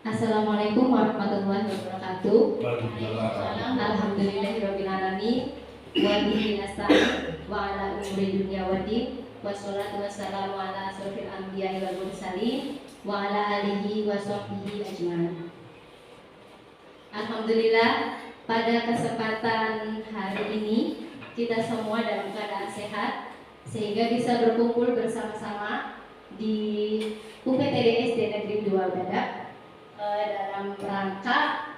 Assalamualaikum warahmatullahi wabarakatuh. Waalaikumsalam. Alhamdulillahirabbil alamin wa bihi nasta'in wa ala umuri dunya waddin wassalatu wassalamu ala asrofil anbiya'i wal mursalin wa ala alihi wa sahbihi ajmain. Alhamdulillah, pada kesempatan hari ini kita semua dalam keadaan sehat sehingga bisa berkumpul bersama-sama di UPTD SD Negeri 2 Badak dalam rangka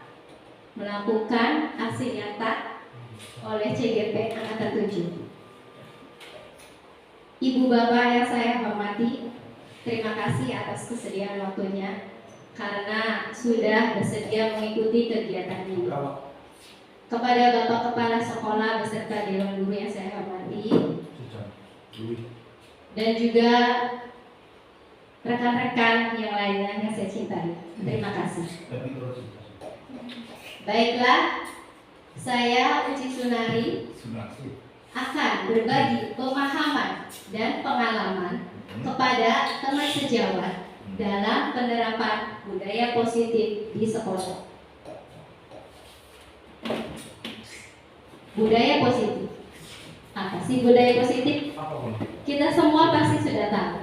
melakukan aksi nyata oleh CGP Angkatan 7. Ibu Bapak yang saya hormati, terima kasih atas kesediaan waktunya karena sudah bersedia mengikuti kegiatan ini. Kepada Bapak Kepala Sekolah beserta Dewan Guru yang saya hormati, dan juga rekan-rekan yang lainnya yang saya cintai, terima kasih. Baiklah, saya Uci Sunari akan berbagi pemahaman dan pengalaman kepada teman sejawat dalam penerapan budaya positif di sekolah. Budaya positif. Apa sih budaya positif? Kita semua pasti sudah tahu.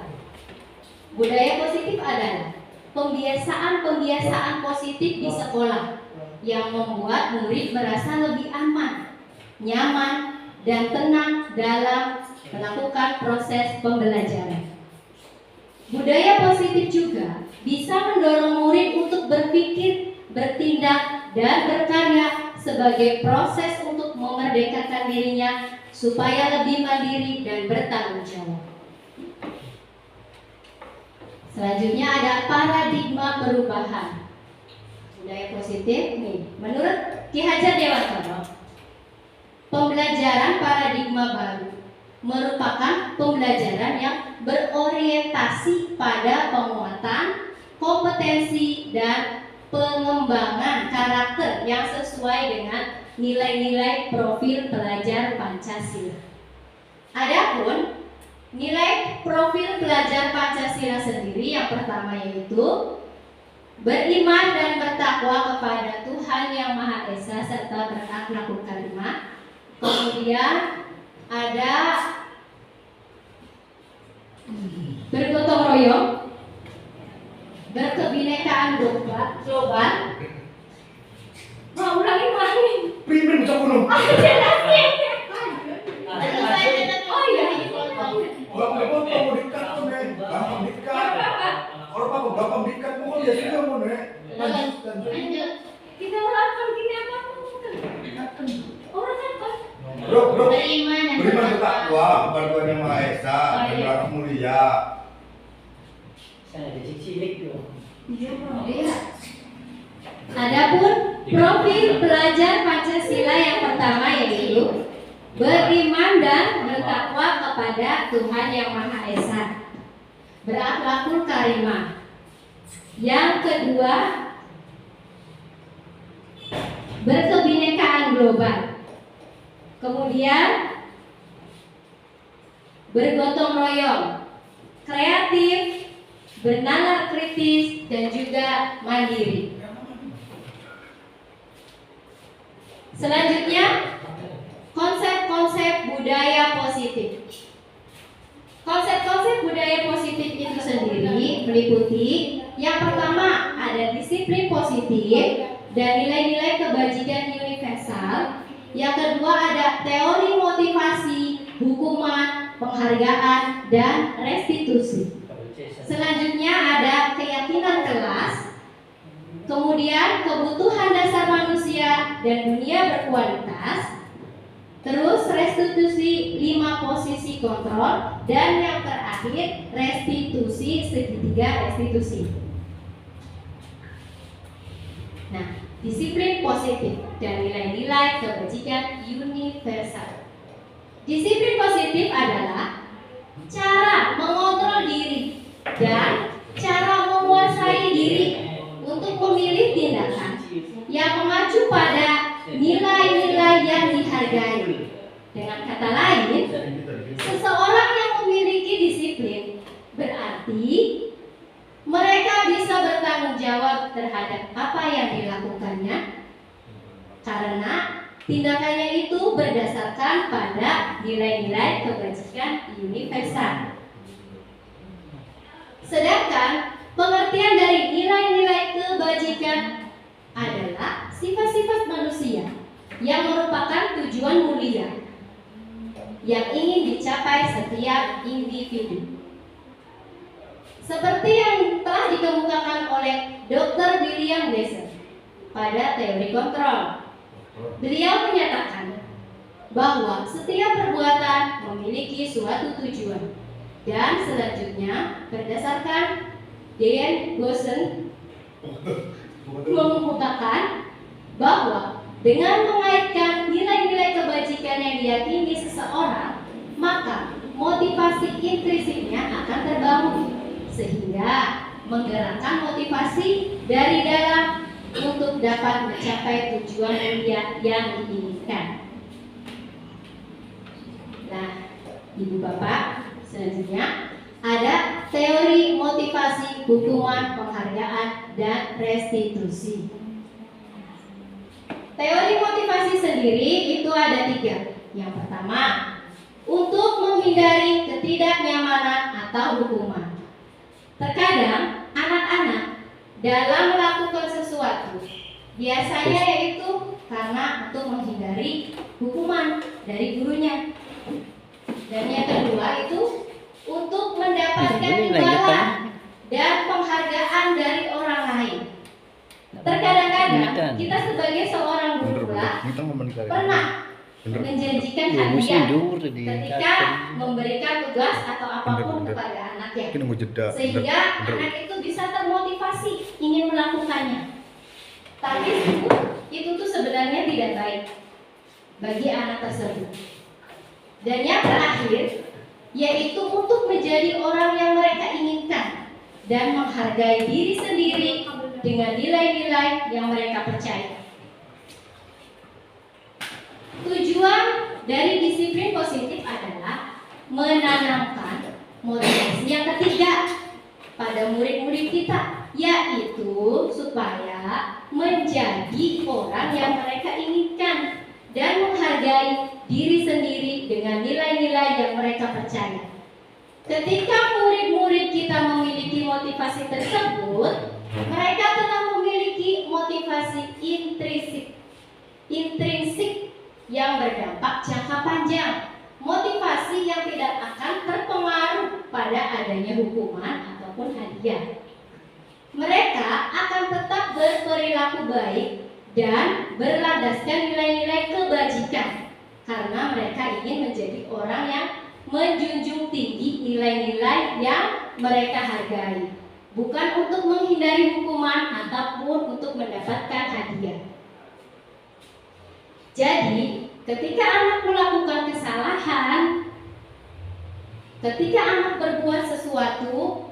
Budaya positif adalah pembiasaan-pembiasaan positif di sekolah yang membuat murid merasa lebih aman, nyaman, dan tenang dalam melakukan proses pembelajaran. Budaya positif juga bisa mendorong murid untuk berpikir, bertindak, dan berkarya sebagai proses untuk memerdekakan dirinya supaya lebih mandiri dan bertanggung jawab. Selanjutnya ada paradigma perubahan. Budaya positif nih, menurut Ki Hajar Dewantara, pembelajaran paradigma baru merupakan pembelajaran yang berorientasi pada penguatan kompetensi dan pengembangan karakter yang sesuai dengan nilai-nilai profil pelajar Pancasila. Adapun nilai profil pelajar Pancasila sendiri yang pertama yaitu beriman dan bertakwa kepada Tuhan Yang Maha Esa serta berakhlakul karimah. Kemudian ada bergotong royong, berkebinekaan global. Mau ulangi lagi? Primen bisa kuno. Oh iya. Bapak dikat tuh nih. Bapak dikat. Kalau bapak dikat mau ya sudah mau nih. Lanjut. Kita melakukan gini apa? Orang apa? Bro. Beriman dan bertakwa kepada Tuhan Yang Maha Esa dan berlaku mulia. Saya ada cilik tuh. Iya. Adapun profil pelajar Pancasila yang pertama yaitu beriman dan bertakwa kepada Tuhan Yang Maha Esa, berakhlakul karimah. Yang kedua, berkebinekaan global. Kemudian bergotong royong, kreatif, bernalar kritis, dan juga mandiri. Selanjutnya, konsep-konsep budaya positif. Konsep-konsep budaya positif itu sendiri meliputi yang pertama ada disiplin positif dan nilai-nilai kebajikan universal. Yang kedua ada teori motivasi, hukuman, penghargaan, dan restitusi. Selanjutnya ada keyakinan kelas, kemudian kebutuhan dasar manusia dan dunia berkualitas, terus restitusi 5 posisi kontrol, dan yang terakhir restitusi segitiga restitusi. Nah, disiplin positif dan nilai-nilai kebajikan universal. Disiplin positif adalah cara mengontrol diri dan cara menguasai diri untuk memilih tindakan yang mengacu pada nilai-nilai yang dihargai. Dengan kata lain, seseorang yang memiliki disiplin berarti mereka bisa bertanggung jawab jawab terhadap apa yang dilakukannya, karena tindakannya itu berdasarkan pada nilai-nilai kebajikan universal. Sedangkan pengertian dari nilai-nilai kebajikan adalah sifat-sifat manusia yang merupakan tujuan mulia yang ingin dicapai setiap individu. Seperti yang telah dikemukakan oleh Dr. William Glasser pada teori kontrol. Beliau menyatakan bahwa setiap perbuatan memiliki suatu tujuan, dan selanjutnya berdasarkan Dan Gosen mengemukakan bahwa dengan mengaitkan nilai-nilai kebajikan yang diyakini seseorang, maka motivasi intrinsiknya akan terbangun, sehingga menggerakkan motivasi dari dalam untuk dapat mencapai tujuan mulia yang diinginkan. Nah, Ibu Bapak, selanjutnya ada teori motivasi, hukuman, penghargaan, dan restitusi. Teori motivasi sendiri itu ada 3. Yang pertama, untuk menghindari ketidaknyamanan atau hukuman. Terkadang anak-anak dalam melakukan sesuatu biasanya yaitu karena untuk menghindari hukuman dari gurunya. Dan yang kedua itu untuk mendapatkan imbalan dan penghargaan dari orang lain. Terkadang-kadang kita sebagai seorang guru pula pernah menjanjikan hadiah ketika memberikan tugas atau apapun kepada anaknya, sehingga anak itu bisa termotivasi ingin melakukannya. Tapi itu tuh sebenarnya tidak baik bagi anak tersebut. Dan yang terakhir yaitu untuk menjadi orang yang mereka inginkan dan menghargai diri sendiri dengan nilai-nilai yang mereka percaya. Tujuan dari disiplin positif adalah menanamkan motivasi yang ketiga pada murid-murid kita, yaitu supaya menjadi orang yang mereka inginkan dan menghargai diri sendiri dengan nilai-nilai yang mereka percaya. Ketika murid-murid kita memiliki motivasi tersebut, mereka telah memiliki motivasi intrinsik yang berdampak jangka panjang, motivasi yang tidak akan terpengaruh pada adanya hukuman ataupun hadiah. Mereka akan tetap berperilaku baik dan berlandaskan nilai-nilai kebajikan, karena mereka ingin menjadi orang yang menjunjung tinggi nilai-nilai yang mereka hargai, bukan untuk menghindari hukuman ataupun untuk mendapatkan hadiah. Jadi, ketika anak melakukan kesalahan, ketika anak berbuat sesuatu,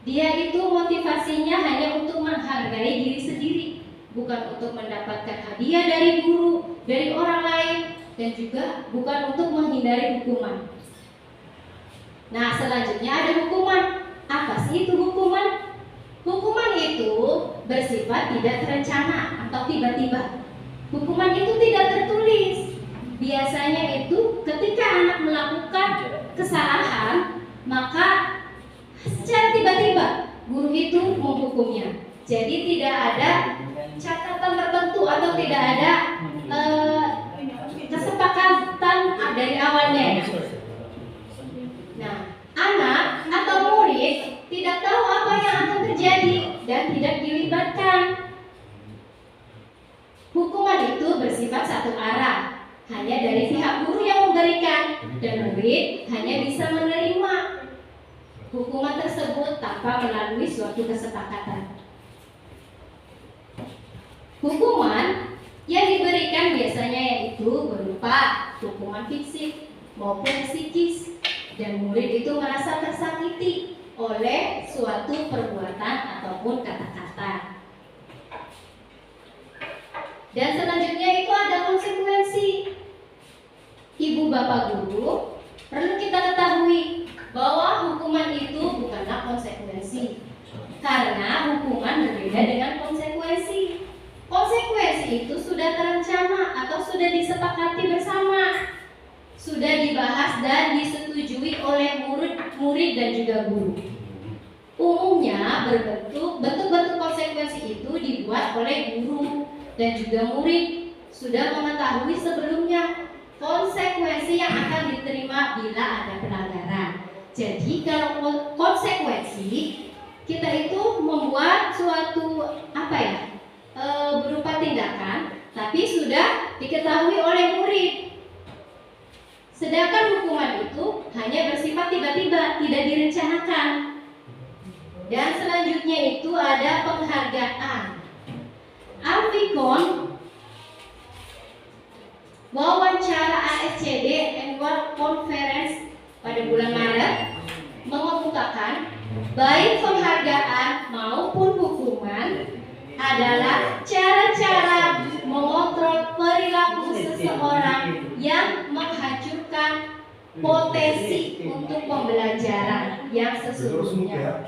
dia itu motivasinya hanya untuk menghargai diri sendiri, bukan untuk mendapatkan hadiah dari guru, dari orang lain, dan juga bukan untuk menghindari hukuman. Nah, selanjutnya ada hukuman. Apa sih itu hukuman? Hukuman itu bersifat tidak terencana atau tiba-tiba. Hukuman itu tidak tertulis. Biasanya itu ketika anak melakukan kesalahan, maka secara tiba-tiba guru itu menghukumnya. Jadi tidak ada catatan tertentu atau tidak ada kesepakatan dari awalnya. Nah, anak atau murid tidak tahu apa yang akan terjadi dan tidak dilibatkan. Hukuman itu bersifat satu arah, hanya dari pihak guru yang memberikan, dan murid hanya bisa menerima hukuman tersebut tanpa melalui suatu kesepakatan. Hukuman yang diberikan biasanya yaitu berupa hukuman fisik maupun psikis, dan murid itu merasa tersakiti oleh suatu perbuatan ataupun kata-kata. Dan selanjutnya itu ada konsekuensi. Ibu bapak guru, perlu kita ketahui bahwa hukuman itu bukanlah konsekuensi, karena hukuman Beda dengan konsekuensi. Konsekuensi itu sudah terencana atau sudah disepakati bersama, sudah dibahas dan disetujui oleh murid dan juga guru. Umumnya bentuk-bentuk konsekuensi itu dibuat oleh guru dan juga murid sudah mengetahui sebelumnya konsekuensi yang akan diterima bila ada pelanggaran. Jadi kalau konsekuensi kita itu membuat suatu berupa tindakan, tapi sudah diketahui oleh murid. Sedangkan hukuman itu hanya bersifat tiba-tiba, tidak direncanakan. Dan selanjutnya itu ada penghargaan. Alficon wawancara ASCD Annual Conference pada bulan Maret mengemukakan baik penghargaan maupun hukuman adalah cara-cara mengontrol perilaku seseorang yang menghancurkan potensi untuk pembelajaran yang sesungguhnya.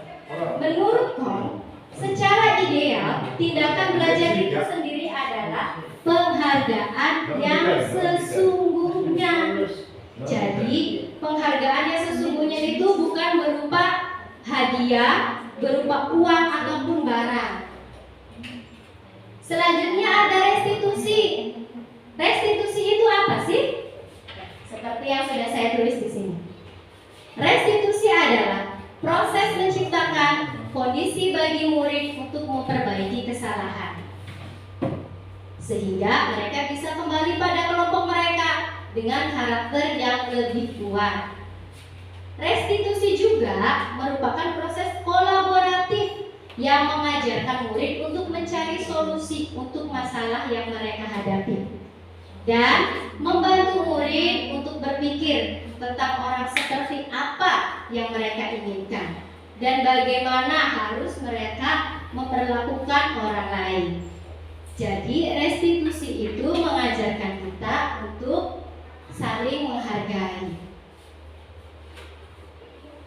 Menurut Kohn, secara ideal, tindakan belajar itu sendiri adalah penghargaan yang sesungguhnya. Jadi, penghargaan yang sesungguhnya itu bukan berupa hadiah, berupa uang ataupun barang. Selanjutnya ada restitusi. Restitusi itu apa sih? Seperti yang sudah saya tulis di sini. Restitusi adalah proses menciptakan kondisi bagi murid untuk memperbaiki kesalahan, sehingga mereka bisa kembali pada kelompok mereka dengan karakter yang lebih kuat. Restitusi juga merupakan proses kolaboratif yang mengajarkan murid untuk mencari solusi untuk masalah yang mereka hadapi dan membantu murid untuk berpikir tentang orang seperti apa yang mereka inginkan dan bagaimana harus mereka memperlakukan orang lain. Jadi restitusi itu mengajarkan kita untuk saling menghargai.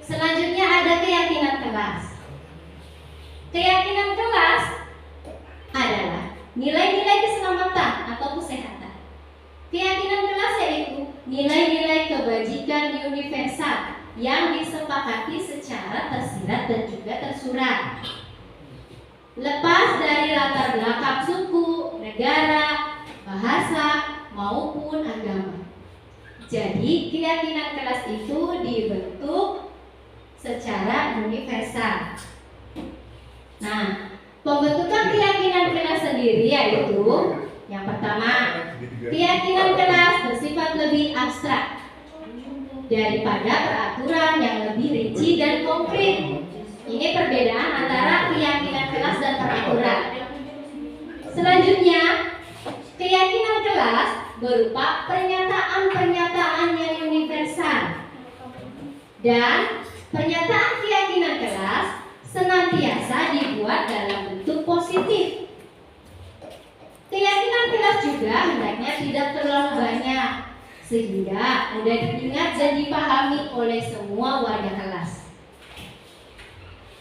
Selanjutnya ada keyakinan kelas. Keyakinan kelas adalah nilai-nilai keselamatan atau kesehatan. Keyakinan kelas yaitu nilai-nilai kebajikan universal yang disepakati secara tersirat dan juga tersurat, lepas dari latar belakang suku, negara, bahasa, maupun agama. Jadi keyakinan kelas itu dibentuk secara universal. Nah, pembentukan keyakinan kelas sendiri yaitu yang pertama, keyakinan kelas bersifat lebih abstrak daripada peraturan yang lebih rinci dan konkret. Ini perbedaan antara keyakinan kelas dan peraturan. Selanjutnya, keyakinan kelas berupa pernyataan-pernyataan yang universal, dan pernyataan keyakinan kelas senantiasa dibuat dalam bentuk positif. Keyakinan kelas juga hendaknya tidak terlalu banyak sehingga mudah diingat dan dipahami oleh semua warga kelas.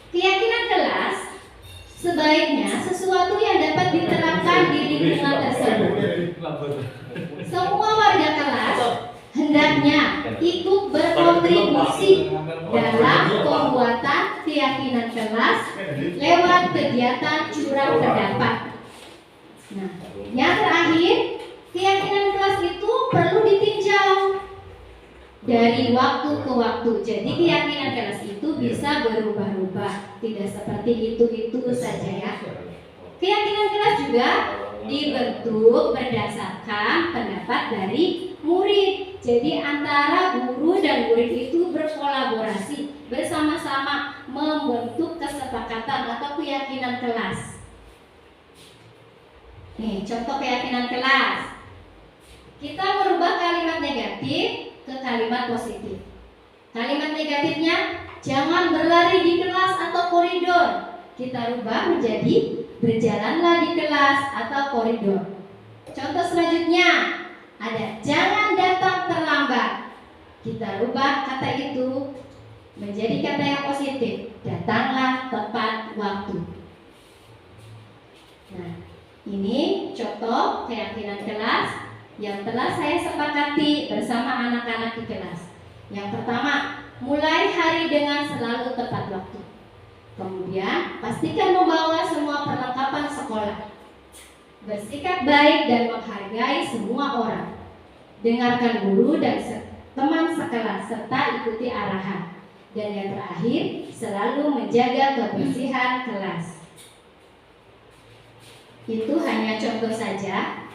Keyakinan kelas sebaiknya sesuatu yang dapat diterapkan di lingkungan tersebut. Semua warga kelas hendaknya ikut berkontribusi dalam pembuatan keyakinan kelas lewat kegiatan curang pendapat. Nah, yang terakhir, keyakinan kelas itu perlu ditinjau dari waktu ke waktu. Jadi keyakinan kelas itu bisa berubah-ubah, tidak seperti itu saja ya. Keyakinan kelas juga dibentuk berdasarkan pendapat dari murid. Jadi antara guru dan murid itu berkolaborasi bersama-sama membentuk kesepakatan atau keyakinan kelas. Nih, contoh keyakinan kelas. Kita merubah kalimat negatif ke kalimat positif. Kalimat negatifnya, jangan berlari di kelas atau koridor. Kita rubah menjadi berjalanlah di kelas atau koridor. Contoh selanjutnya ada jangan datang terlambat. Kita rubah kata itu menjadi kata yang positif. Datanglah tepat waktu. Ini contoh keyakinan kelas yang telah saya sepakati bersama anak-anak di kelas. Yang pertama, mulai hari dengan selalu tepat waktu. Kemudian, pastikan membawa semua perlengkapan sekolah. Bersikap baik dan menghargai semua orang. Dengarkan guru dan teman sekelas serta ikuti arahan. Dan yang terakhir, selalu menjaga kebersihan kelas. Itu hanya contoh saja.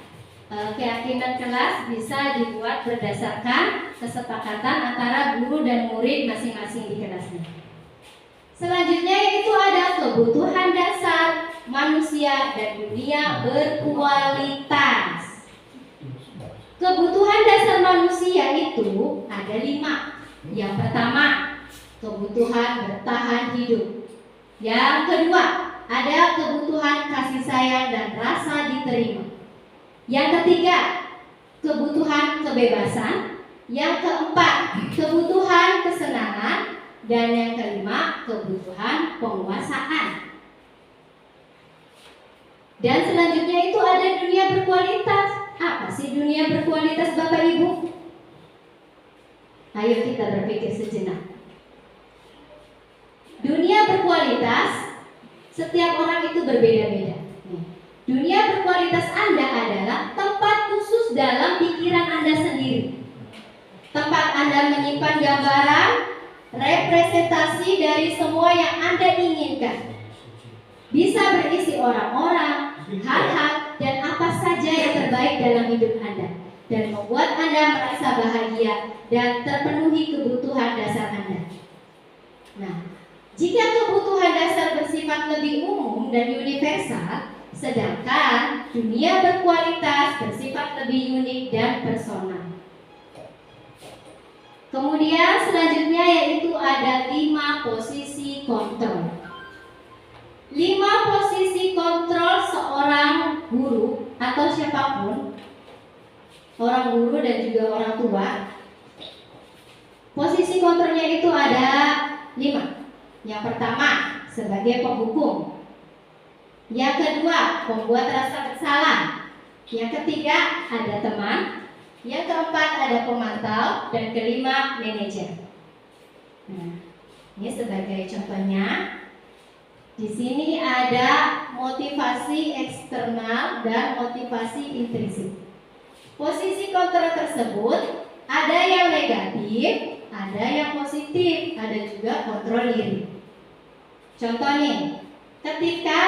Keyakinan kelas bisa dibuat berdasarkan kesepakatan antara guru dan murid masing-masing di kelasnya. Selanjutnya yaitu ada kebutuhan dasar manusia dan dunia berkualitas. Kebutuhan dasar manusia itu ada 5. Yang pertama, kebutuhan bertahan hidup. Yang kedua, ada kebutuhan kasih sayang dan rasa diterima. Yang ketiga, kebutuhan kebebasan. Yang keempat, kebutuhan kesenangan. Dan yang kelima, kebutuhan penguasaan. Dan selanjutnya itu ada dunia berkualitas. Apa sih dunia berkualitas, Bapak Ibu? Ayo kita berpikir sejenak. Dunia berkualitas, setiap orang itu berbeda-beda. Dunia berkualitas Anda adalah tempat khusus dalam pikiran Anda sendiri. Tempat Anda menyimpan gambaran, representasi dari semua yang Anda inginkan. Bisa berisi orang-orang, hal-hal, dan apa saja yang terbaik dalam hidup Anda. Dan membuat Anda merasa bahagia dan terpenuhi kebutuhan dasar Anda. Nah, jika kebutuhan dasar bersifat lebih umum dan universal, sedangkan dunia berkualitas bersifat lebih unik dan personal. Kemudian selanjutnya yaitu ada 5 posisi kontrol. 5 posisi kontrol seorang guru atau siapapun, orang guru dan juga orang tua. Posisi kontrolnya itu ada 5. Yang pertama, sebagai penghukum. Yang kedua, pembuat rasa bersalah. Yang ketiga, ada teman. Yang keempat, ada pemantau. Dan kelima, manajer. Nah, ini sebagai contohnya. Di sini ada motivasi eksternal dan motivasi intrinsik. Posisi kontrol tersebut ada yang negatif, ada yang positif, ada juga kontrol diri. Contoh nih, ketika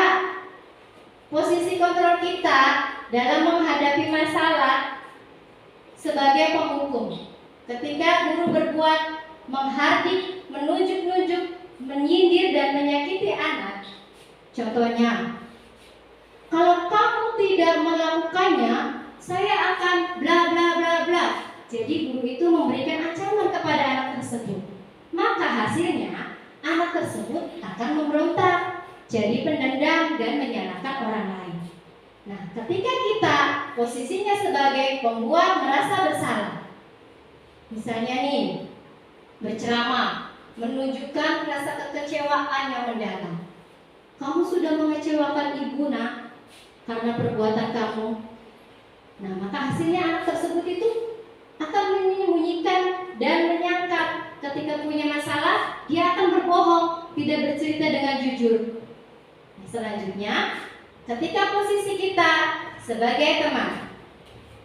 posisi kontrol kita dalam menghadapi masalah sebagai penghukum, ketika guru berbuat menghardik, menunjuk-nunjuk, menyindir dan menyakiti anak. Contohnya, kalau kamu tidak melakukannya, saya akan bla bla bla bla. Jadi guru itu memberikan ancaman kepada anak tersebut. Maka hasilnya anak tersebut akan memberontak, jadi pendendam dan menyalahkan orang lain. Nah, ketika kita posisinya sebagai pembuat merasa bersalah, misalnya nih, berceramah, menunjukkan rasa kekecewaan yang mendalam. Kamu sudah mengecewakan ibu, nak, karena perbuatan kamu. Nah, maka hasilnya anak tersebut itu akan menyembunyikan dan menyangka ketika punya masalah, dia akan berbohong, tidak bercerita dengan jujur. Nah, selanjutnya, ketika posisi kita sebagai teman,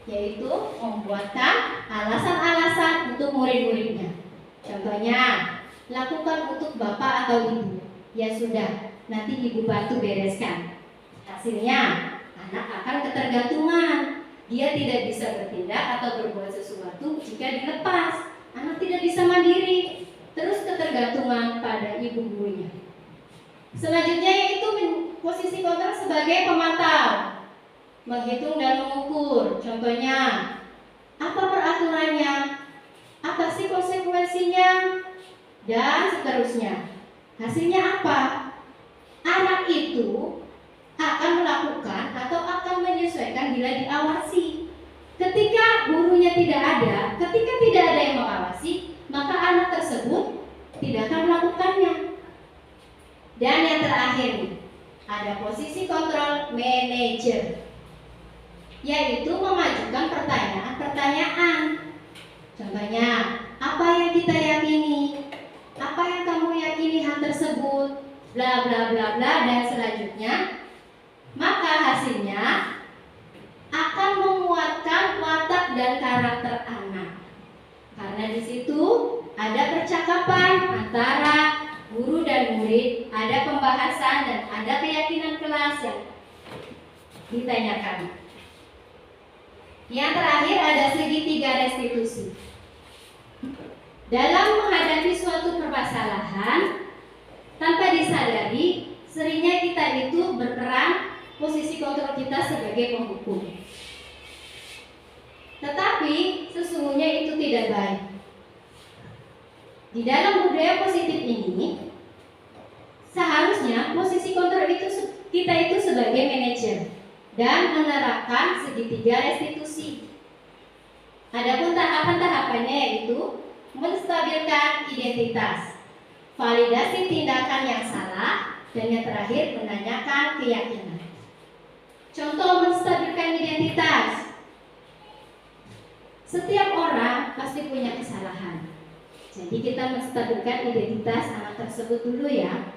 yaitu membuatkan alasan-alasan untuk murid-muridnya. Contohnya, lakukan untuk bapak atau ibu. Ya sudah, nanti ibu bantu bereskan. Hasilnya, anak akan ketergantungan. Dia tidak bisa bertindak atau berbuat sesuatu jika dilepas. Anak tidak bisa mandiri, terus ketergantungan pada ibu gurunya. Selanjutnya yaitu posisi kontrol sebagai pemantau, menghitung dan mengukur. Contohnya, apa peraturannya, apa sih konsekuensinya, dan seterusnya. Hasilnya apa? Anak itu akan melakukan atau akan menyesuaikan bila diawasi. Ketika gurunya tidak ada, ketika tidak ada yang mengawasi, maka anak tersebut tidak akan melakukannya. Dan yang terakhir, ada posisi kontrol manajer. yaitu memajukan pertanyaan-pertanyaan. Contohnya, apa yang kita yakini? Apa yang kamu yakini hal tersebut? Bla bla bla bla dan selanjutnya. Maka hasilnya akan menguatkan watak dan karakter anak. Karena di situ ada percakapan antara guru dan murid, ada pembahasan dan ada keyakinan kelas yang ditanyakan. Yang terakhir ada segitiga restitusi. Dalam menghadapi suatu permasalahan, tanpa disadari, seringnya kita itu berperan posisi kontrol kita sebagai penghukum. Tetapi sesungguhnya itu tidak baik. Di dalam budaya positif ini, seharusnya posisi kontrol itu kita itu sebagai manajer dan menerapkan segitiga restitusi. Adapun tahapan-tahapannya yaitu menstabilkan identitas, validasi tindakan yang salah, dan yang terakhir menanyakan keyakinan. Contoh menstabilkan identitas. Setiap orang pasti punya kesalahan. Jadi kita menstabilkan identitas anak tersebut dulu ya,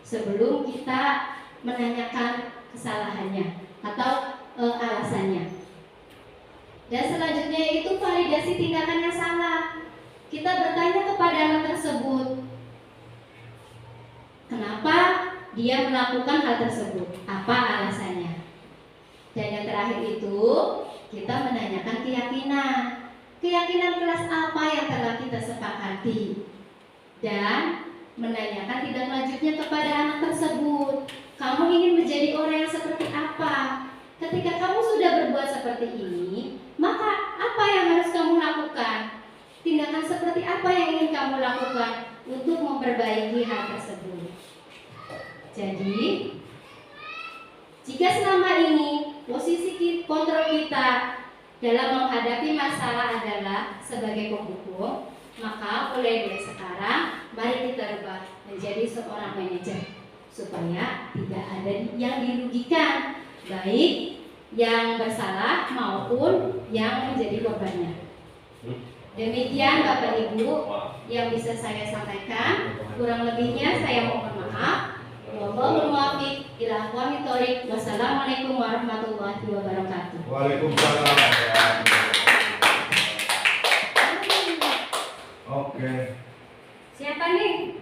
sebelum kita menanyakan kesalahannya atau alasannya. Dan selanjutnya itu validasi tindakan yang salah. Kita bertanya kepada anak tersebut, kenapa dia melakukan hal tersebut? Apa alasannya? Dan yang terakhir itu kita menanyakan keyakinan. Keyakinan kelas apa yang telah kita sepakati? Dan menanyakan tindak lanjutnya kepada anak tersebut. Kamu ingin menjadi orang yang seperti apa? Ketika kamu sudah berbuat seperti ini, maka apa yang harus kamu lakukan? Tindakan seperti apa yang ingin kamu lakukan untuk memperbaiki hal tersebut? Jadi, jika selama ini posisi kontrol kita dalam menghadapi masalah adalah sebagai penghukum, maka mulai dari sekarang mari kita rubah menjadi seorang manajer supaya tidak ada yang dirugikan, baik yang bersalah maupun yang menjadi korbannya. Demikian Bapak Ibu yang bisa saya sampaikan. Kurang lebihnya saya mohon maaf. Wallahul muwaffiq ila aqwamit thoriq. Wassalamualaikum warahmatullahi wabarakatuh. Waalaikumsalam. Oke. Siapa nih?